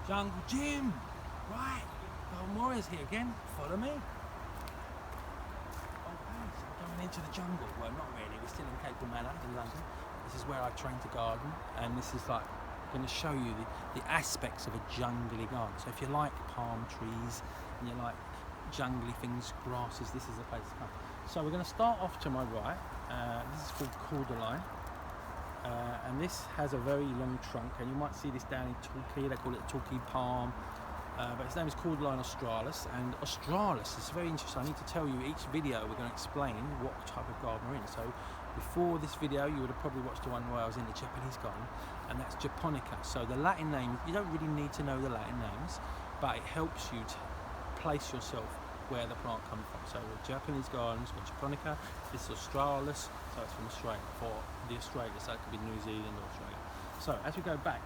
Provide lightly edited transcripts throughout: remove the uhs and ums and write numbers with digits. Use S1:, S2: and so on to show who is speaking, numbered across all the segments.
S1: Jungle Gym! Right, Capel Manor is here again. Follow me. Okay, so we're going into the jungle. Well, not really. We're still in Capel Manor in London. This is where I train to garden, and this is like going to show you the aspects of a jungly garden. So if you like palm trees and you like jungly things, grasses, this is the place to come. So we're going to start off to my right. This is called cordyline. And this has a very long trunk, and you might see this down in Torquay. They call it a Torquay palm, but its name is cordyline australis. And australis is very interesting. I need to tell you, each video we're going to explain what type of garden we're in. So before this video you would have probably watched the one where I was in the Japanese garden, and that's japonica. So the Latin name, you don't really need to know the Latin names, but it helps you to place yourself where the plant comes from. So the Japanese gardens got japonica, this is australis, so it's from Australia, for the Australia, so it could be New Zealand or Australia. So as we go back,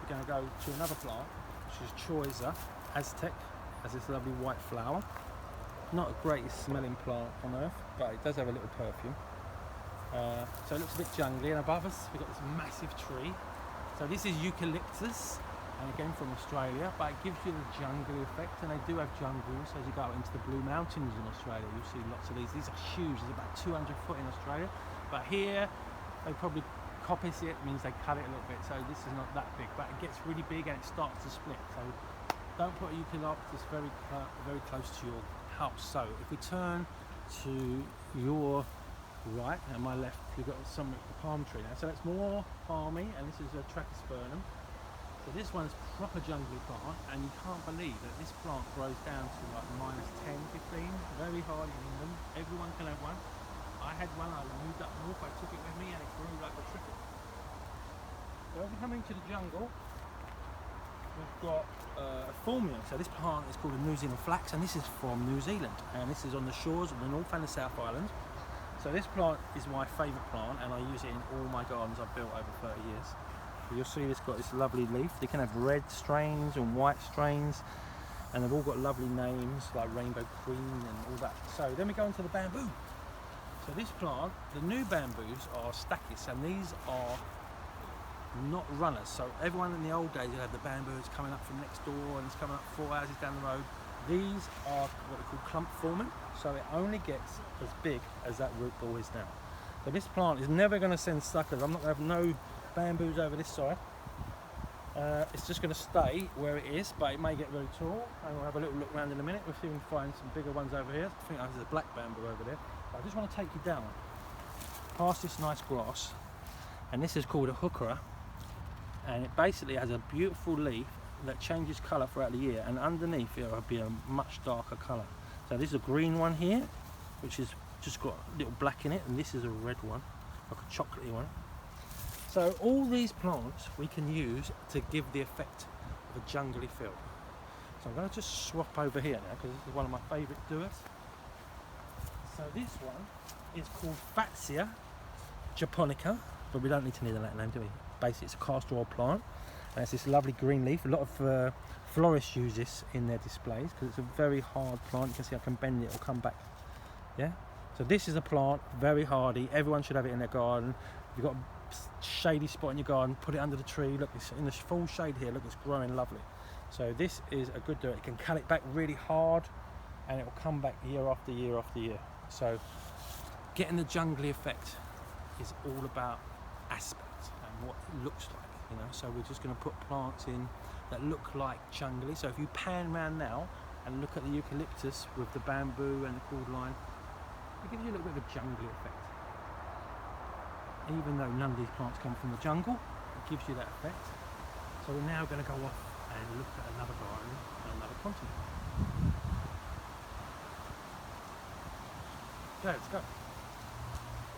S1: we're going to go to another plant, which is Choiza Aztec, has this lovely white flower. Not the greatest smelling plant on earth, but it does have a little perfume. So it looks a bit jungly, and above us we've got this massive tree. So this is eucalyptus, and again from Australia, but it gives you the jungle effect, and they do have jungles as you go out into the Blue Mountains in Australia. You'll see lots of these. These are huge, there's about 200 foot in Australia, but here they probably coppice it, means they cut it a little bit, so this is not that big, but it gets really big and it starts to split. So don't put a eucalyptus very close to your house. So if we turn to your right and my left, you've got some palm tree now, so that's more palmy, and this is a Trachyspernum. So this one's proper jungly plant, and you can't believe that this plant grows down to like minus 10, 15, very hard in England. Everyone can have one. I had one, I moved up north, I took it with me, and it grew like a triple. So as we come into the jungle, we've got a Formium. So this plant is called a New Zealand flax, and this is from New Zealand, and this is on the shores of the North and the South Island. So this plant is my favourite plant, and I use it in all my gardens I've built over 30 years. You'll see it's got this lovely leaf. They can have red strains and white strains, and they've all got lovely names like Rainbow Queen and all that. So then we go into the bamboo. So this plant, the new bamboos are stachys, and these are not runners. So everyone in the old days had the bamboos coming up from next door, and it's coming up 4 houses down the road. These are what they call clump forming, so it only gets as big as that root ball is now. So this plant is never going to send suckers. I'm not going to have no bamboos over this side. It's just going to stay where it is, but it may get very tall, and we'll have a little look around in a minute. We'll see if we can find some bigger ones over here. I think there's a black bamboo over there, but I just want to take you down past this nice grass, and this is called a heuchera, and it basically has a beautiful leaf that changes colour throughout the year, and underneath it will be a much darker colour. So this is a green one here, which is just got a little black in it, and this is a red one, like a chocolatey one. So all these plants we can use to give the effect of a jungly feel. So I'm going to just swap over here now, because this is one of my favourite doers. So this one is called Fatsia japonica, but we don't need to need a Latin name, do we? Basically it's a castor oil plant, and it's this lovely green leaf. A lot of florists use this in their displays because it's a very hard plant. You can see I can bend it, it'll come back. Yeah. So this is a plant, very hardy. Everyone should have it in their garden. If you've got a shady spot in your garden, put it under the tree. Look, it's in the full shade here. Look, it's growing lovely. So this is a good doer. It can cut it back really hard, and it will come back year after year after year. So getting the jungly effect is all about aspect and what it looks like. You know, so we're just going to put plants in that look like jungly. So if you pan around now and look at the eucalyptus with the bamboo and the cordyline, it gives you a little bit of a jungly effect. Even though none of these plants come from the jungle, it gives you that effect. So we're now going to go off and look at another garden on another continent. Okay, let's go.